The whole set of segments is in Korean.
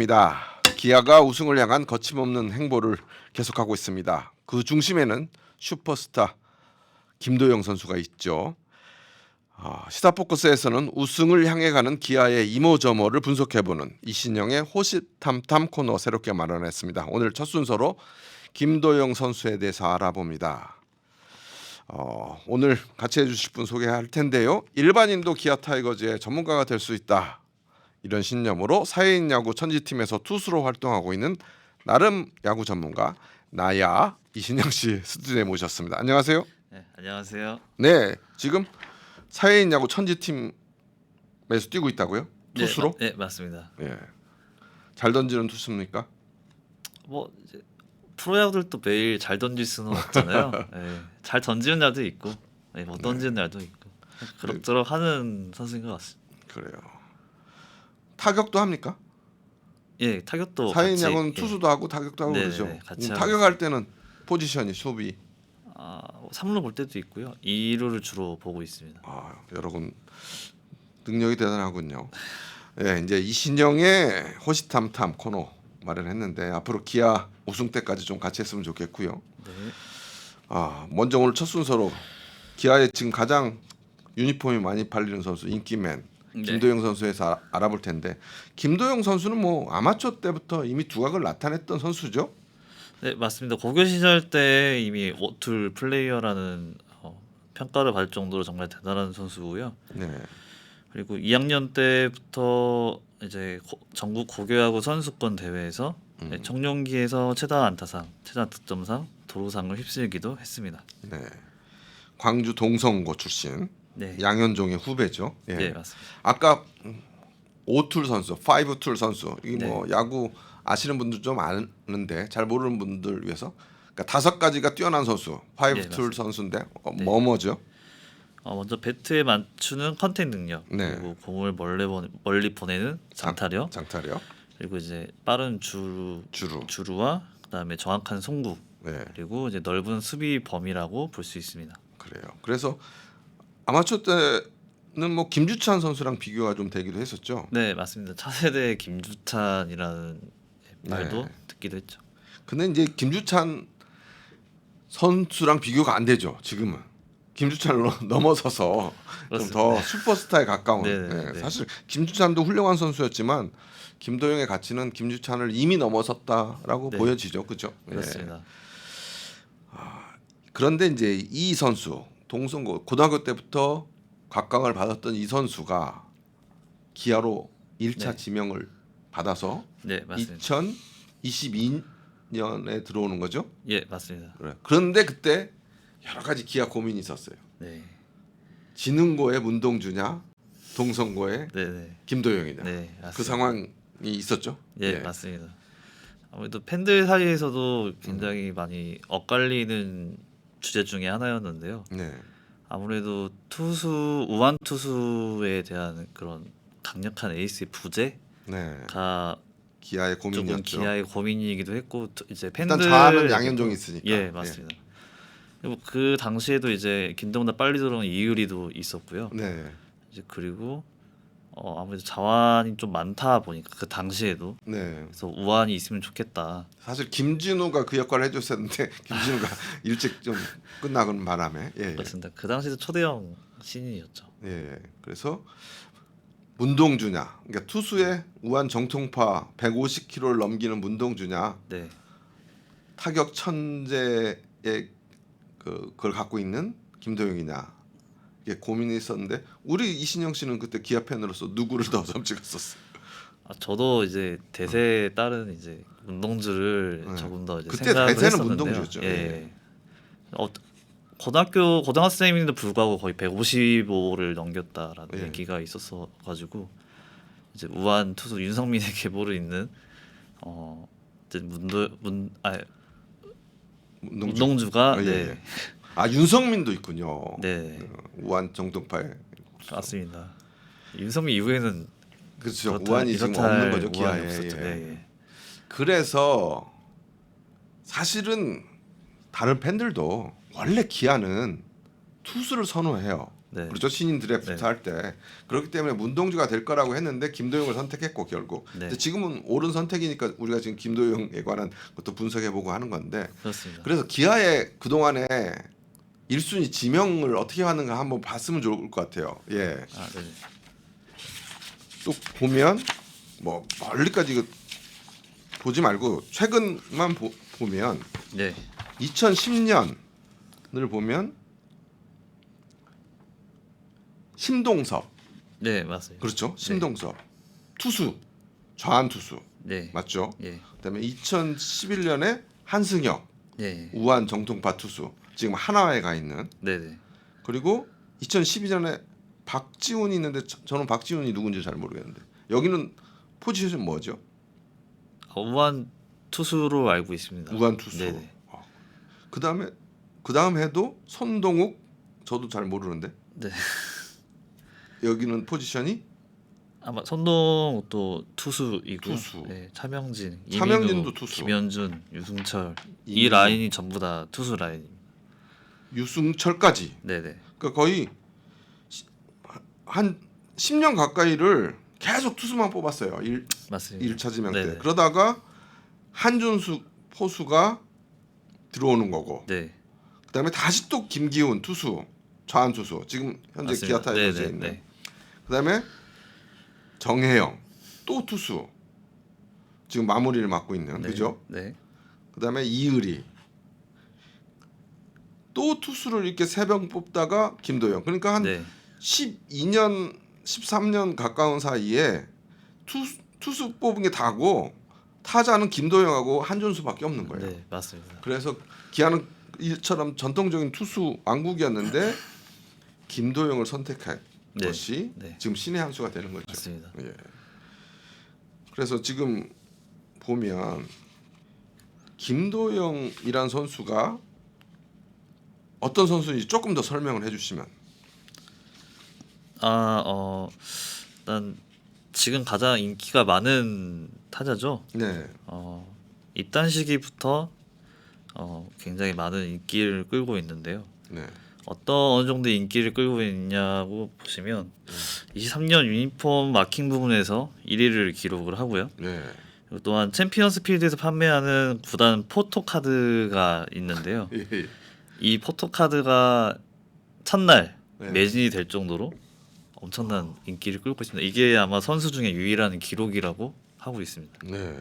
입니다. 기아가 우승을 향한 거침없는 행보를 계속하고 있습니다. 그 중심에는 슈퍼스타 김도영 선수가 있죠. 시사포커스에서는 우승을 향해 가는 기아의 이모저모를 분석해보는 이신영의 호시탐탐 코너 새롭게 마련했습니다. 오늘 첫 순서로 김도영 선수에 대해서 알아봅니다. 오늘 같이 해주실 분 소개할 텐데요. 일반인도 기아 타이거즈의 전문가가 될 수 있다. 이런 신념으로 사회인 야구 천지팀에서 투수로 활동하고 있는 나름 야구 전문가 나야 이신영 씨 스튜디오에 모셨습니다. 안녕하세요. 네, 안녕하세요. 네, 지금 사회인 야구 천지팀에서 뛰고 있다고요? 투수로? 네, 맞습니다. 예. 잘 던지는 투수입니까? 뭐 이제 프로야구들도 매일 잘 던질 수는 없잖아요. 네, 잘 던지는 날도 있고, 네, 못 던지는 날도 있고, 그럭저럭 하는 선수인 것 같습니다. 그래요. 타격도 합니까? 예, 타격도 사회인 같이, 야구는 예. 투수도 하고 타격도 하고 네네네, 그러죠. 같이 하고 타격할 때는 포지션이 수비 3루 볼 때도 있고요. 2루를 주로 보고 있습니다. 여러분 능력이 대단하군요. 예, 이제 이신영의 호시탐탐 코너 마련했는데 앞으로 기아 우승 때까지 좀 같이 했으면 좋겠고요. 네, 먼저 오늘 첫 순서로 기아에 지금 가장 유니폼이 많이 팔리는 선수 인기맨 네. 김도영 선수에서 알아볼 텐데 김도영 선수는 뭐 아마추어 때부터 이미 두각을 나타냈던 선수죠. 네, 맞습니다. 고교 시절 때 이미 워툴 플레이어라는 평가를 받을 정도로 정말 대단한 선수고요. 네, 그리고 2학년 때부터 이제 전국 고교야구 선수권 대회에서 청룡기에서 최다 안타상, 최다 득점상, 도루상을 휩쓸기도 했습니다. 네. 광주 동성고 출신 네, 양현종의 후배죠. 예. 네 맞습니다. 아까 오툴 선수, 파이브툴 선수 이 뭐 네. 야구 아시는 분들 좀 아는데 잘 모르는 분들 위해서 그러니까 5가지가 뛰어난 선수 파이브툴 맞습니다. 선수인데 네. 뭐죠? 먼저 배트에 맞추는 컨택 능력, 네. 그리고 공을 멀리 보내는 장타력, 장타력, 그리고 이제 빠른 주루. 주루와 그다음에 정확한 송구, 네, 그리고 이제 넓은 수비 범위라고 볼 수 있습니다. 그래요. 그래서 아마추어 때는 뭐 김주찬 선수랑 비교가 좀 되기도 했었죠. 네, 맞습니다. 차세대 김주찬이라는 말도 네. 듣기도 했죠. 근데 이제 김주찬 선수랑 비교가 안 되죠. 지금은 김주찬을 넘어서서 좀 더 슈퍼스타에 가까운. 네네네. 사실 김주찬도 훌륭한 선수였지만 김도영의 가치는 김주찬을 이미 넘어섰다라고 네. 보여지죠. 그렇죠? 그렇습니다. 그런데 이제 이 선수 동성고 고등학교 때부터 각광을 받았던 이 선수가 기아로 1차 네. 지명을 받아서 네, 맞습니다. 2022년에 들어오는 거죠. 예, 맞습니다. 그런데 그때 여러 가지 기아 고민이 있었어요. 네, 지능고의 문동주냐, 동성고의 네. 김도영이냐. 네, 맞습니다. 그 상황이 있었죠. 예, 맞습니다. 아무래도 팬들 사이에서도 굉장히 많이 엇갈리는 주제 중에 하나였는데요. 네, 아무래도 우완 투수에 대한 그런 강력한 에이스의 부재가 네. 기아의 조금 고민이었죠. 기아의 고민이기도 했고, 이제 일단 팬들 자아는 양현종이 있으니까. 예, 맞습니다. 그리고 그 당시에도 이제 김동훈보다 빨리 들어온 이유리도 있었고요. 네, 이제 그리고 아무래도 자완이 좀 많다 보니까 그 당시에도, 네. 그래서 우완이 있으면 좋겠다. 사실 김진우가 그 역할을 해줬었는데 김진우가 일찍 좀 끝나는 바람에 그렇습니다. 그 당시에도 초대형 신인이었죠. 예. 그래서 문동주냐, 그러니까 투수의 우한 정통파 150km를 넘기는 문동주냐, 네, 타격 천재의 그걸 갖고 있는 김도영이냐, 이게 고민이 있었는데 우리 이신영 씨는 그때 기아 팬으로서 누구를 더 점찍었었어요? 저도 이제 대세에 따른 이제 문동주를 네. 조금 더 이제 그때 생각을 대세는 했었는데요. 문동주였죠. 예. 고등학생임에도 불구하고 거의 155를 넘겼다라는 예. 얘기가 있었어 가지고 이제 우한 투수 윤성민에게 모르 있는 이제 문동주가 예. 네. 윤성민도 있군요. 네. 우한 정통파에. 맞습니다. 윤성민 이후에는 그렇죠. 우한이 지금 없는 거죠, 기아에. 예. 그래서 사실은 다른 팬들도 원래 기아는 투수를 선호해요. 네. 그렇죠. 신인 드래프트 네. 할 때. 그렇기 때문에 문동주가 될 거라고 했는데 김도영을 선택했고 결국. 네. 근데 지금은 옳은 선택이니까 우리가 지금 김도영에 관한 것도 분석해보고 하는 건데. 그렇습니다. 그래서 기아의 그동안에 1순위 지명을 어떻게 하는가 한번 봤으면 좋을 것 같아요. 예. 아, 네. 또 보면 뭐 멀리까지 이거 보지 말고 최근만 보면 네. 2010년을 보면 심동섭 네, 맞습니다. 그렇죠. 심동섭 투수 좌완 투수 네. 맞죠. 예. 그다음에 2011년에 한승혁 예. 우한 정통파 투수 지금 하나에 가 있는. 네, 네. 그리고 2012년에 박지훈이 있는데 저는 박지훈이 누군지 잘 모르겠는데 여기는 포지션 뭐죠? 우한 투수로 알고 있습니다. 우한 투수. 네, 네. 그 다음 해도 손동욱 저도 잘 모르는데 네. 여기는 포지션이 아마 선동도 투수이고, 투수. 네, 차명진, 차명진도 이민우, 투수. 김현준, 유승철 이 이민우. 라인이 전부 다 투수 라인입니다. 유승철까지. 네, 네. 그러니까 거의 한 10년 가까이를 계속 투수만 뽑았어요. 맞습니다. 1차 지명 때. 네네. 그러다가 한준수 포수가 들어오는 거고. 네. 그다음에 다시 또 김기훈 투수, 좌완 투수. 지금 현재 맞습니다. 기아 타이거즈에 네네, 있는. 네. 그다음에 정혜영 또 투수. 지금 마무리를 맡고 있는. 네. 그죠? 네. 그다음에 이의리 또 투수를 이렇게 세 명 뽑다가 김도영. 그러니까 한 네. 12년, 13년 가까운 사이에 투수 뽑은 게 다고 타자는 김도영하고 한준수밖에 없는 거예요. 네, 맞습니다. 그래서 기아는 이처럼 전통적인 투수 왕국이었는데 김도영을 선택한 네. 것이 네. 지금 신의 한 수가 되는 거죠. 맞습니다. 예. 그래서 지금 보면 김도영이란 선수가 어떤 선수인지 조금 더 설명을 해주시면. 일단 지금 가장 인기가 많은 타자죠. 네, 이딴 시기부터 굉장히 많은 인기를 끌고 있는데요. 네, 어느 정도 인기를 끌고 있냐고 보시면 23년 유니폼 마킹 부분에서 1위를 기록을 하고요. 네, 그리고 또한 챔피언스 필드에서 판매하는 구단 포토카드가 있는데요. 예, 이 포토카드가 첫날 네. 매진이 될 정도로 엄청난 인기를 끌고 있습니다. 이게 아마 선수 중에 유일한 기록이라고 하고 있습니다. 네.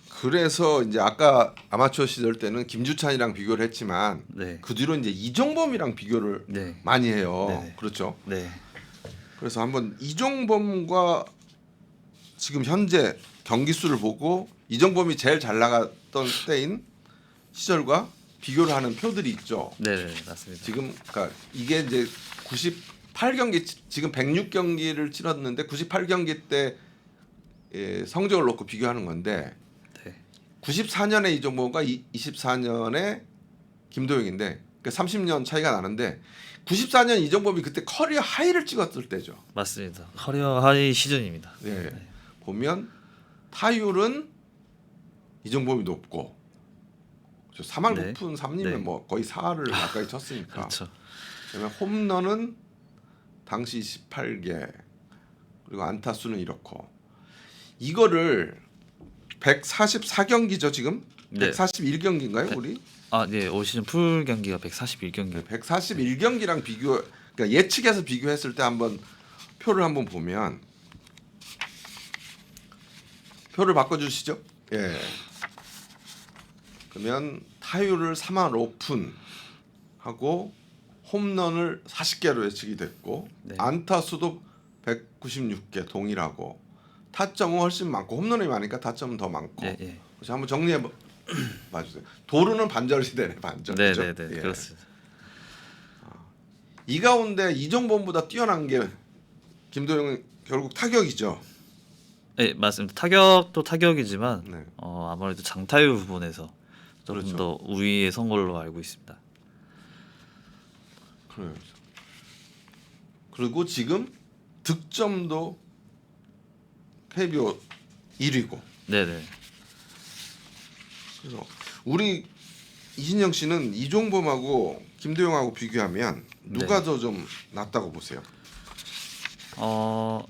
그래서 이제 아까 아마추어 시절 때는 김주찬이랑 비교를 했지만 네, 그 뒤로 이제 이종범이랑 비교를 네, 많이 해요. 네네. 그렇죠. 네, 그래서 한번 이종범과 지금 현재 경기 수를 보고 이종범이 제일 잘 나갔던 때인 시절과 비교를 하는 표들이 있죠. 네, 네, 맞습니다. 지금 그러니까 이게 이제 98경기 지금 106경기를 치렀는데 98경기 때 성적을 놓고 비교하는 건데 네, 94년에 이종범과 24년에 김도영인데 그러니까 30년 차이가 나는데 94년 이종범이 그때 커리어 하이를 찍었을 때죠. 맞습니다. 커리어 하이 시즌입니다. 네. 보면 타율은 이종범이 높고 3할 네. 9푼 3리면 네. 뭐 거의 4할을 가까이 쳤으니까. 그렇죠. 그다음에 홈런은 당시 18개 그리고 안타수는 이렇고 이거를 144경기죠 지금? 네. 141경기인가요 우리? 네, 올 시즌 풀 경기가 141경기. 141경기랑 비교 그러니까 예측해서 비교했을 때 한번 표를 한번 보면 표를 바꿔주시죠. 예. 그러면 타율을 3할 오픈 하고 홈런을 40개로 예측이 됐고 네. 안타수도 196개 동일하고 타점은 훨씬 많고 홈런이 많으니까 타점은 더 많고. 네, 네, 그래서 한번 정리해 봐주세요. 도루는 반절 시대네 반절. 네, 그죠? 네, 네, 예. 그렇습니다. 이 가운데 이종범보다 뛰어난 게 김도영은 결국 타격이죠. 네, 맞습니다. 타격도 타격이지만 네. 아무래도 장타율 부분에서 조금 그렇죠. 더 우위에 선 걸로 알고 있습니다. 그래요. 그리고 지금 득점도 KBO 1위고. 네, 네, 그래서 우리 이신영 씨는 이종범하고 김도영하고 비교하면 누가 네. 더 좀 낫다고 보세요? 뭐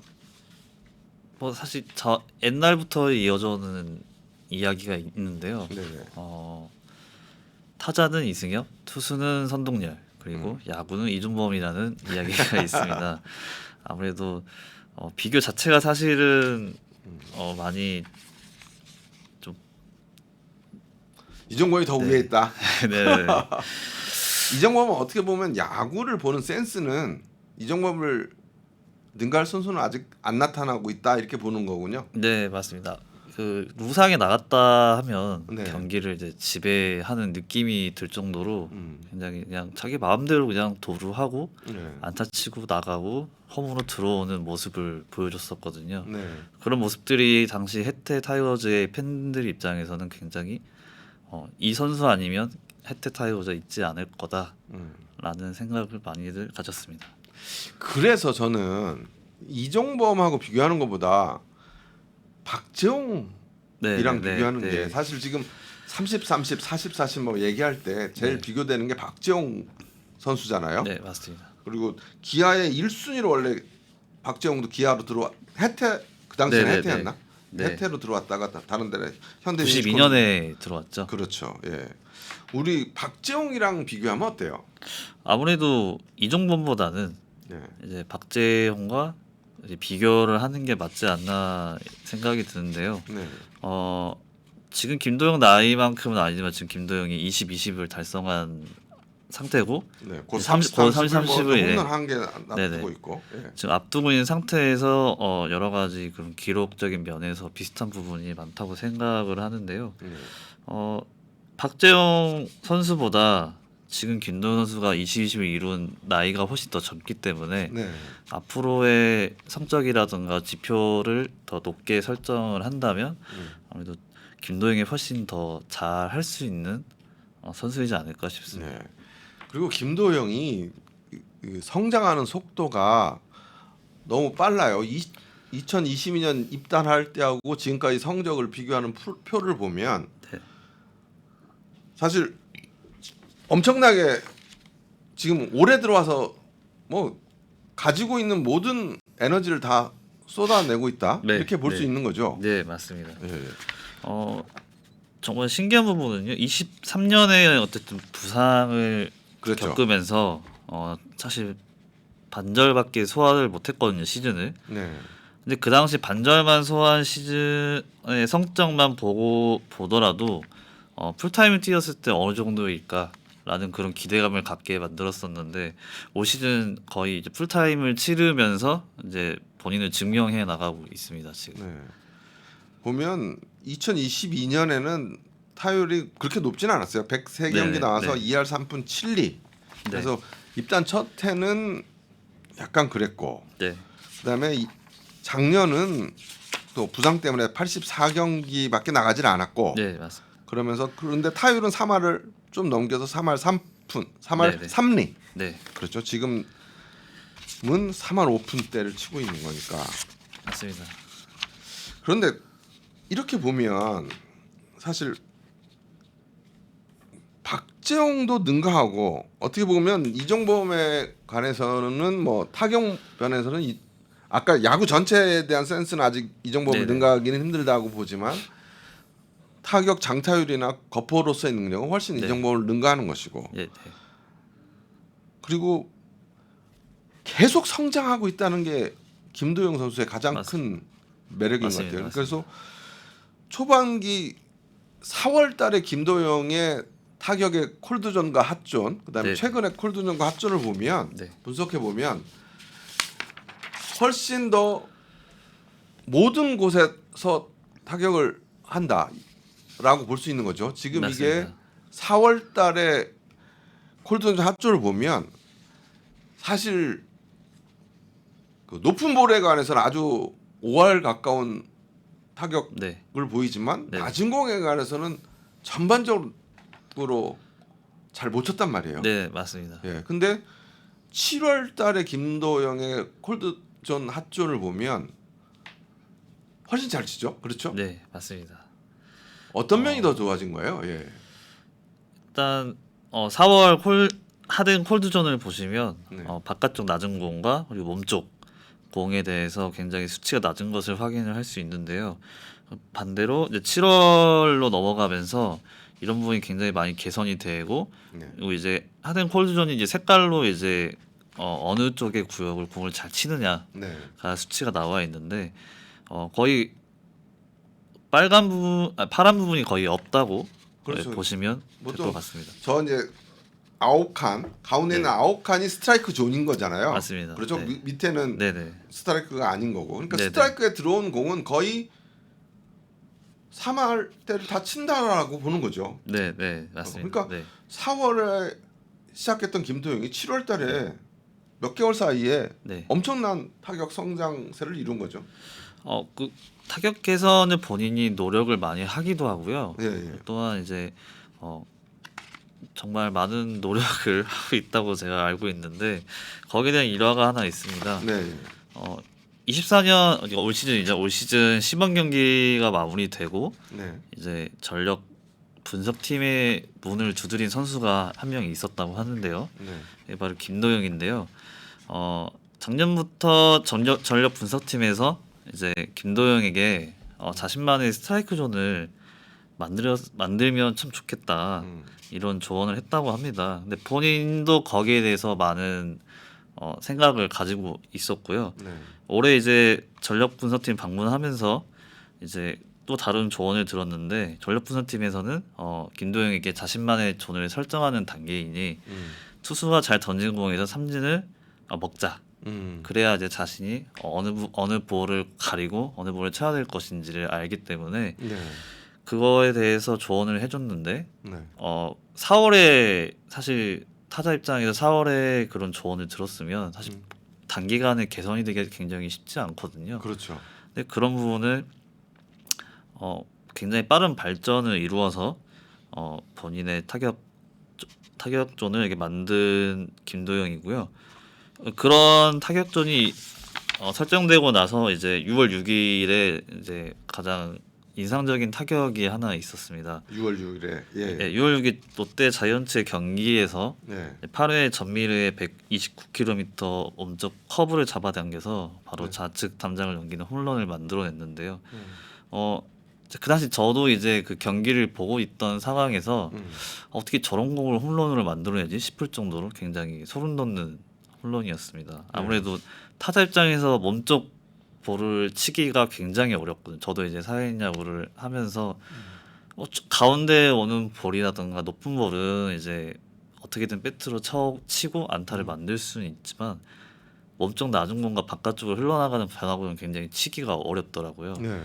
사실 저 옛날부터 이어져 오는 이야기가 있는데요. 네네. 타자는 이승엽, 투수는 선동열, 그리고 야구는 이준범이라는 이야기가 있습니다. 아무래도 비교 자체가 사실은 많이 좀 이종범이 더 네. 위에 있다. 네, 이종범은 어떻게 보면 야구를 보는 센스는 이종범을 능가할 선수는 아직 안 나타나고 있다 이렇게 보는 거군요. 네 맞습니다. 그 루상에 나갔다 하면 네. 경기를 이제 지배하는 느낌이 들 정도로 음. 굉장히 그냥 자기 마음대로 그냥 도루하고 네. 안타 치고 나가고 홈으로 들어오는 모습을 보여줬었거든요. 네. 그런 모습들이 당시 해태 타이거즈의 팬들 입장에서는 굉장히 이 선수 아니면 해태 타이거즈 있지 않을 거다라는 생각을 많이들 가졌습니다. 그래서 저는 이종범하고 비교하는 것보다 박재홍이랑 비교하는 게 사실 지금 30, 30, 40, 40 뭐 얘기할 때 제일 네. 비교되는 게 박재홍 선수잖아요. 네 맞습니다. 그리고 기아의 1순위로 원래 박재홍도 기아로 들어와 해태 그 당시에 네, 네, 해태였나? 네. 해태로 들어왔다가 다른 데로 현대 92년에 들어왔죠. 그렇죠. 예. 우리 박재홍이랑 비교하면 어때요? 아무래도 이종범보다는 예. 이제 박재홍과 이제 비교를 하는 게 맞지 않나 생각이 드는데요. 네. 지금 김도영 나이만큼은 아니지만 지금 김도영이 20, 20을 달성한 상태고 네. 곧 30, 30, 30, 30을 예. 홈런 한개 놔두고 네네. 있고. 예. 지금 앞두고 있는 상태에서 여러 가지 그런 기록적인 면에서 비슷한 부분이 많다고 생각을 하는데요. 네. 박재영 선수보다 지금 김도영 선수가 20, 20을 이룬 나이가 훨씬 더 젊기 때문에 네. 앞으로의 성적이라든가 지표를 더 높게 설정을 한다면 아무래도 김도영이 훨씬 더 잘 할 수 있는 선수이지 않을까 싶습니다. 네. 그리고 김도영이 그 성장하는 속도가 너무 빨라요. 2022년 입단할 때하고 지금까지 성적을 비교하는 표를 보면 네. 사실 엄청나게 지금 올해 들어와서 뭐 가지고 있는 모든 에너지를 다 쏟아내고 있다 네, 이렇게 볼 수 네. 있는 거죠. 네 맞습니다. 예. 정말 신기한 부분은요. 23년에 어쨌든 부상을 그렇죠. 겪으면서 사실 반절밖에 소화를 못했거든요 시즌을. 네. 근데 그 당시 반절만 소화한 시즌의 성적만 보더라도 풀타임을 뛰었을 때 어느 정도일까라는 그런 기대감을 갖게 만들었었는데 올 시즌 거의 이제 풀타임을 치르면서 이제 본인을 증명해 나가고 있습니다 지금. 네. 보면 2022년에는 타율이 그렇게 높진 않았어요. 103경기 네, 나와서 네. 2할 3푼 7리. 네. 그래서 입단 첫 해는 약간 그랬고 네. 그다음에 작년은 또 부상 때문에 84경기밖에 나가질 않았고 네 맞습니다. 그러면서 그런데 타율은 3할을 좀 넘겨서 3할 3푼, 3할 네, 네. 3리. 네 그렇죠. 지금은 3할 5푼대를 치고 있는 거니까. 맞습니다. 그런데 이렇게 보면 사실 박재홍도 능가하고 어떻게 보면 이종범에 관해서는 뭐 타격 면에서는 아까 야구 전체에 대한 센스는 아직 이종범을 네네. 능가하기는 힘들다고 보지만 타격 장타율이나 거포로서의 능력은 훨씬 네. 이종범을 능가하는 것이고 예, 네. 그리고 계속 성장하고 있다는 게 김도영 선수의 가장 큰 매력인 것 같아요. 그래서 초반기 4월달에 김도영의 타격의 콜드존과 핫존, 그다음에 네. 최근에 콜드존과 핫존을 보면 네. 분석해 보면 훨씬 더 모든 곳에서 타격을 한다라고 볼 수 있는 거죠. 지금 맞습니다. 이게 4월달에 콜드존 핫존을 보면 사실 그 높은 볼에 관해서는 아주 5할 가까운 타격을 네. 보이지만 네. 낮은 공에 관해서는 전반적으로 잘 못 쳤단 말이에요. 네, 맞습니다. 예. 근데 7월 달에 김도영의 콜드존 핫존을 보면 훨씬 잘 치죠. 그렇죠? 네, 맞습니다. 어떤 면이 더 좋아진 거예요? 예. 일단 4월 하든 콜드존을 보시면 네. 바깥쪽 낮은 공과 그리고 몸쪽 공에 대해서 굉장히 수치가 낮은 것을 확인을 할 수 있는데요. 반대로 이제 7월로 넘어가면서 이런 부분이 굉장히 많이 개선이 되고 네. 그리고 이제 하든 콜드존이 이제 색깔로 이제 어느 쪽의 구역을 공을 잘 치느냐가 네. 수치가 나와 있는데 거의 빨간 부분, 파란 부분이 거의 없다고 그렇죠. 보시면 될 보통 것 같습니다. 저 이제 9칸 가운데 있는 네. 9칸이 스트라이크 존인 거잖아요. 맞습니다. 그렇죠. 네. 밑에는 네네. 스트라이크가 아닌 거고. 그러니까 네네. 스트라이크에 들어온 공은 거의 3할 때를 다 친다라고 보는 거죠. 네, 맞습니다. 그러니까 네. 4월에 시작했던 김도영이 7월 달에 몇 개월 사이에 네. 엄청난 타격 성장세를 이룬 거죠. 그 타격 개선을 본인이 노력을 많이 하기도 하고요. 예, 예. 또한 이제 정말 많은 노력을 하고 있다고 제가 알고 있는데 거기에 대한 일화가 하나 있습니다. 네. 24년 올 시즌이죠. 올 시즌 시범 경기가 마무리되고 네. 이제 전력 분석팀의 문을 두드린 선수가 한 명 있었다고 하는데요. 네. 이게 바로 김도영인데요. 작년부터 전력 분석팀에서 이제 김도영에게 자신만의 스트라이크 존을 만들면 참 좋겠다 이런 조언을 했다고 합니다. 근데 본인도 거기에 대해서 많은 생각을 가지고 있었고요. 네. 올해 이제 전력 분석팀 방문하면서 이제 또 다른 조언을 들었는데 전력 분석팀에서는 김도영에게 자신만의 존을 설정하는 단계이니 투수가 잘 던진 공에서 삼진을 먹자. 그래야 이제 자신이 어느 볼을 가리고 어느 볼을 쳐야 될 것인지를 알기 때문에 네. 그거에 대해서 조언을 해줬는데 네. 4월에 사실 타자 입장에서 4월에 그런 조언을 들었으면 사실 단기간에 개선이 되기 굉장히 쉽지 않거든요. 그렇죠. 근데 그런 부분을 굉장히 빠른 발전을 이루어서 본인의 타격존을 이렇게 만든 김도영이고요. 그런 타격존이 설정되고 나서 이제 6월 6일에 이제 가장 인상적인 타격이 하나 있었습니다. 6월 6일에 예. 네, 6월 6일 롯데 자이언츠의 경기에서 네. 8회 전미르의 129km 엄적 커브를 잡아당겨서 바로 네. 좌측 담장을 넘기는 홈런을 만들어냈는데요. 그 당시 저도 이제 그 경기를 보고 있던 상황에서 어떻게 저런 공을 홈런으로 만들어내지 싶을 정도로 굉장히 소름 돋는 홈런이었습니다. 아무래도 타자 입장에서 몸쪽 볼을 치기가 굉장히 어렵거든요. 저도 이제 사회인 야구를 하면서 가운데 오는 볼이라든가 높은 볼은 이제 어떻게든 배트로 치고 안타를 만들 수는 있지만 몸쪽 낮은 공과 바깥쪽으로 흘러나가는 변화구는 굉장히 치기가 어렵더라고요. 네.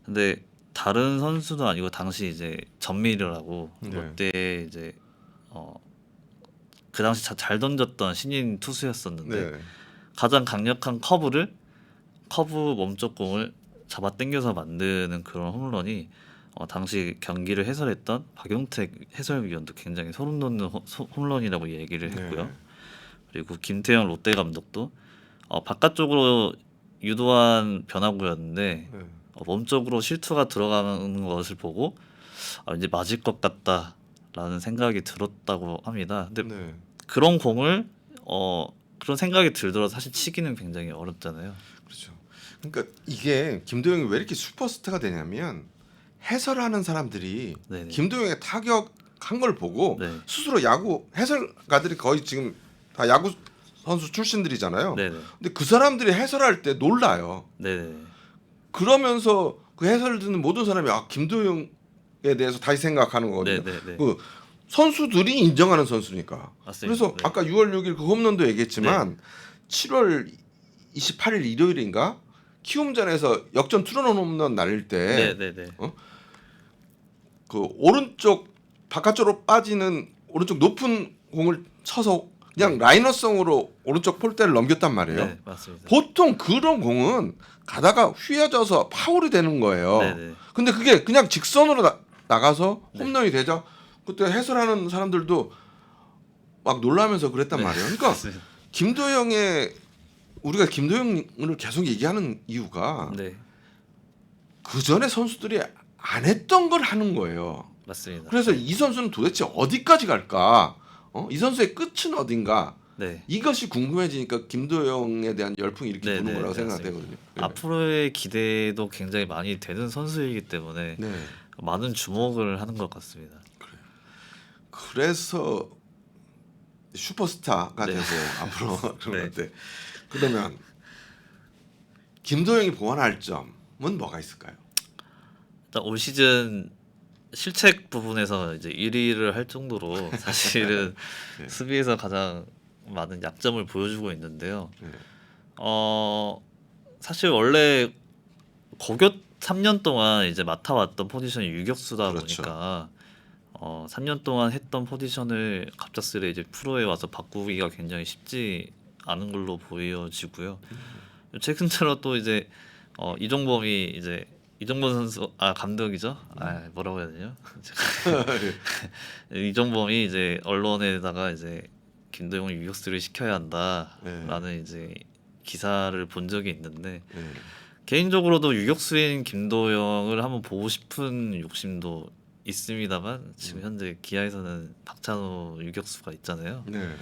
근데 다른 선수도 아니고 당시 이제 전미르라고 네. 롯데에 이제 그 당시 잘 던졌던 신인 투수였었는데 네. 가장 강력한 커브 몸쪽 공을 잡아 당겨서 만드는 그런 홈런이 당시 경기를 해설했던 박용택 해설위원도 굉장히 소름 돋는 홈런이라고 얘기를 했고요. 네. 그리고 김태형 롯데 감독도 바깥쪽으로 유도한 변화구였는데 네. 몸쪽으로 실투가 들어가는 것을 보고 이제 맞을 것 같다라는 생각이 들었다고 합니다. 근데 네. 그런 공을 그런 생각이 들더라도 사실 치기는 굉장히 어렵잖아요. 그렇죠. 그러니까 이게 김도영이 왜 이렇게 슈퍼스타가 되냐면 해설하는 사람들이 네네. 김도영의 타격한 걸 보고 네. 스스로 야구 해설가들이 거의 지금 다 야구 선수 출신들이잖아요. 네네. 근데 그 사람들이 해설할 때 놀라요. 네네. 그러면서 그 해설을 듣는 모든 사람이 김도영에 대해서 다시 생각하는 거거든요. 네네네. 그 선수들이 인정하는 선수니까. 맞습니다. 그래서 네. 아까 6월 6일 그 홈런도 얘기했지만 7월 28일 일요일인가 키움전에서 역전 투런 홈런 날릴 때 네네네. 그 오른쪽 바깥쪽으로 빠지는 오른쪽 높은 공을 쳐서 그냥 라이너성으로 오른쪽 폴대를 넘겼단 말이에요. 네, 맞습니다. 보통 그런 공은 가다가 휘어져서 파울이 되는 거예요. 네네. 근데 그게 그냥 직선으로 나가서 네. 홈런이 되죠. 그때 해설하는 사람들도 막 놀라면서 그랬단 네, 말이에요. 그러니까 맞습니다. 김도영의 우리가 김도영을 계속 얘기하는 이유가 네. 그 전에 선수들이 안 했던 걸 하는 거예요. 맞습니다. 그래서 이 선수는 도대체 어디까지 갈까? 이 선수의 끝은 어딘가? 네. 이것이 궁금해지니까 김도영에 대한 열풍이 이렇게 네, 부는 네, 거라고 네, 생각되거든요. 네. 앞으로의 기대도 굉장히 많이 되는 선수이기 때문에 네. 많은 주목을 하는 것 같습니다. 그래서 슈퍼스타가 네. 되고 앞으로 그런 네. 것 같아. 그러면 김도영이 보완할 점은 뭐가 있을까요? 일단 올 시즌 실책 부분에서 이제 1위를 할 정도로 사실은 네. 수비에서 가장 많은 약점을 보여주고 있는데요. 네. 사실 원래 고교 3년 동안 이제 맡아왔던 포지션이 유격수다 그렇죠. 보니까 3년 동안 했던 포지션을 갑작스레 이제 프로에 와서 바꾸기가 굉장히 쉽지 않은 걸로 보여지고요. 최근 들어 또 이제 이종범이 이제 이종범 선수 감독이죠. 뭐라고 해야 되죠? 이종범이 이제 언론에다가 이제 김도영을 유격수를 시켜야 한다라는 이제 기사를 본 적이 있는데 네. 개인적으로도 유격수인 김도영을 한번 보고 싶은 욕심도 있습니다만 지금 현재 기아에서는 박찬호 유격수가 있잖아요. 네.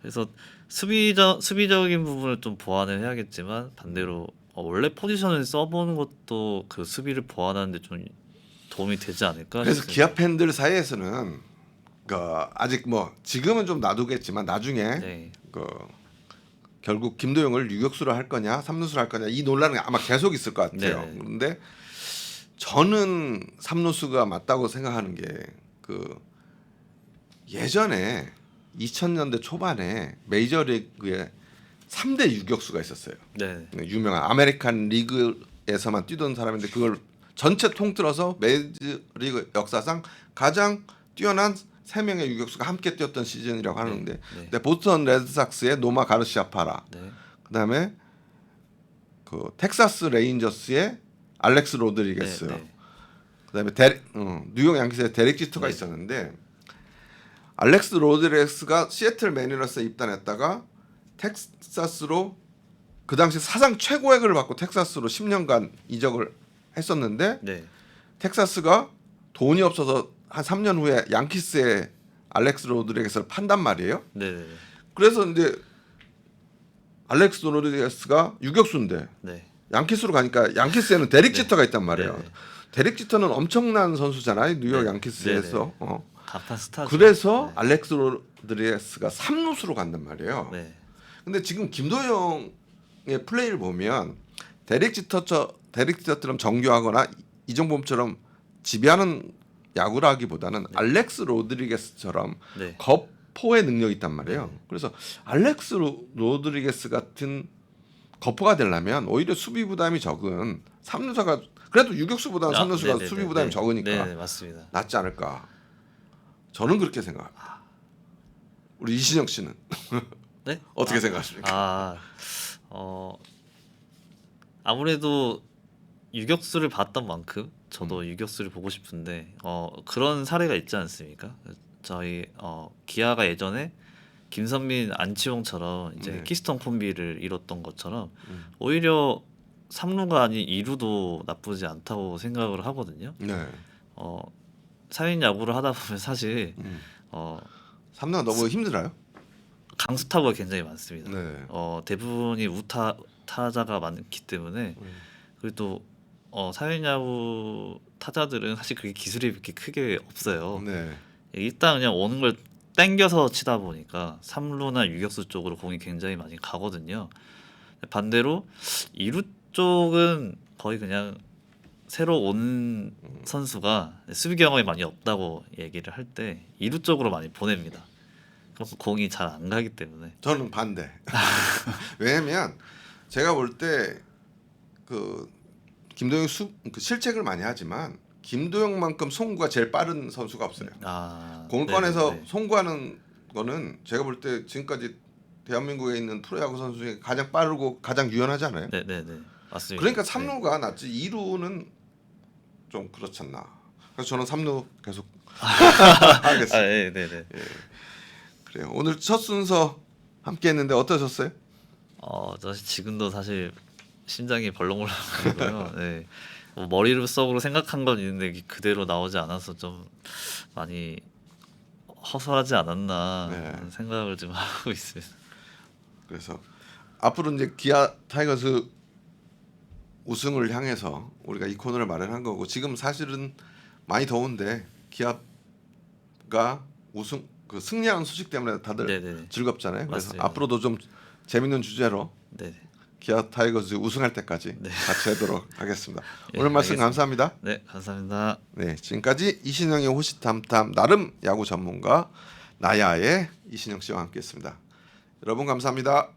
그래서 수비적인 부분을 좀 보완을 해야겠지만 반대로 원래 포지션을 써보는 것도 그 수비를 보완하는데 좀 도움이 되지 않을까 그래서 싶습니다. 기아 팬들 사이에서는 그 아직 뭐 지금은 좀 놔두겠지만 나중에 네. 그 결국 김도영을 유격수로 할 거냐 삼루수로 할 거냐 이 논란은 아마 계속 있을 것 같아요. 네네. 그런데 저는 삼루수가 맞다고 생각하는 게 그 예전에 2000년대 초반에 메이저리그에 3대 유격수가 있었어요. 네. 유명한 아메리칸 리그에서만 뛰던 사람인데 그걸 전체 통틀어서 메이저리그 역사상 가장 뛰어난 3명의 유격수가 함께 뛰었던 시즌이라고 하는데 근데 보스턴 레드삭스의 노마 가르시아 파라 네. 그다음에 그 텍사스 레인저스의 알렉스 로드리게스 네. 그다음에 뉴욕 양키스의 데릭 지터가 네. 있었는데 알렉스 로드리게스가 시애틀 매니너스에 입단했다가 텍사스로 그 당시 사상 최고액을 받고 텍사스로 10년간 이적을 했었는데 네. 텍사스가 돈이 없어서 한 3년 후에 양키스에 알렉스 로드리게스를 판단 말이에요. 네. 그래서 이제 알렉스 로드리게스가 유격수인데 네. 양키스로 가니까 양키스에는 데릭 네. 지터가 있단 말이에요. 네. 데릭 지터는 엄청난 선수잖아요. 뉴욕 네. 양키스에서. 간판 스타죠. 그래서 네. 알렉스 로드리게스가 3루수로 간단 말이에요. 네. 근데 지금 김도영의 플레이를 보면 데릭 지터처럼 정교하거나 이정범처럼 지배하는 야구라기보다는 알렉스 로드리게스처럼 네. 거포의 능력이 있단 말이에요. 그래서 알렉스 로드리게스 같은 거포가 되려면 오히려 수비 부담이 적은 삼루수가 그래도 유격수보다는 삼루수가 네네네. 수비 부담이 적으니까 네, 맞습니다. 낫지 않을까. 저는 그렇게 생각합니다. 우리 이신영 씨는 네? 어떻게 생각하십니까? 아무래도 유격수를 봤던 만큼 저도 유격수를 보고 싶은데 그런 사례가 있지 않습니까? 저희 기아가 예전에 김선민, 안치홍처럼 이제 네. 키스톤 콤비를 이뤘던 것처럼 오히려 3루가 아닌 2루도 나쁘지 않다고 생각을 하거든요. 네. 사인 야구를 하다 보면 사실 삼루가 너무 힘들어요. 강수타구가 굉장히 많습니다. 네. 대부분이 우타 타자가 많기 때문에 그리고 또 사회야구 타자들은 사실 그게 기술이 그렇게 크게 없어요. 네. 일단 그냥 오는 걸 땡겨서 치다 보니까 3루나 유격수 쪽으로 공이 굉장히 많이 가거든요. 반대로 2루 쪽은 거의 그냥 새로 온 선수가 수비 경험이 많이 없다고 얘기를 할 때 2루 쪽으로 많이 보냅니다. 그럼 공이 잘 안 가기 때문에. 저는 반대. 왜냐면 제가 볼 때 그 김도영 그 실책을 많이 하지만 김도영만큼 송구가 제일 빠른 선수가 없어요. 공을 꺼내서 네네네. 송구하는 거는 제가 볼 때 지금까지 대한민국에 있는 프로야구 선수 중에 가장 빠르고 가장 유연하지 않아요? 네네네. 맞습니다. 그러니까 3루가 낫지 2루는 좀 그렇지 않나. 그래서 저는 3루 계속 하겠습니다. 네네네. 그래요. 오늘 첫 순서 함께했는데 어떠셨어요? 저 지금도 사실 심장이 벌렁벌렁거리고요. 네. 뭐 머릿속으로 생각한 건 있는데 이게 그대로 나오지 않아서 좀 많이 허술하지 않았나 네. 하는 생각을 좀 하고 있습니다. 그래서 앞으로 이제 기아 타이거즈 우승을 향해서 우리가 이 코너를 마련한 거고 지금 사실은 많이 더운데 기아가 우승 그 승리하는 소식 때문에 다들 네네네. 즐겁잖아요. 그래서 맞습니다. 앞으로도 좀 재밌는 주제로 네. 기아 타이거즈 우승할 때까지 네. 같이 하도록 하겠습니다. 예, 오늘 말씀 알겠습니다. 감사합니다. 네, 감사합니다. 네, 지금까지 이신영의 호시탐탐 나름 야구 전문가 나야의 이신영 씨와 함께했습니다. 여러분 감사합니다.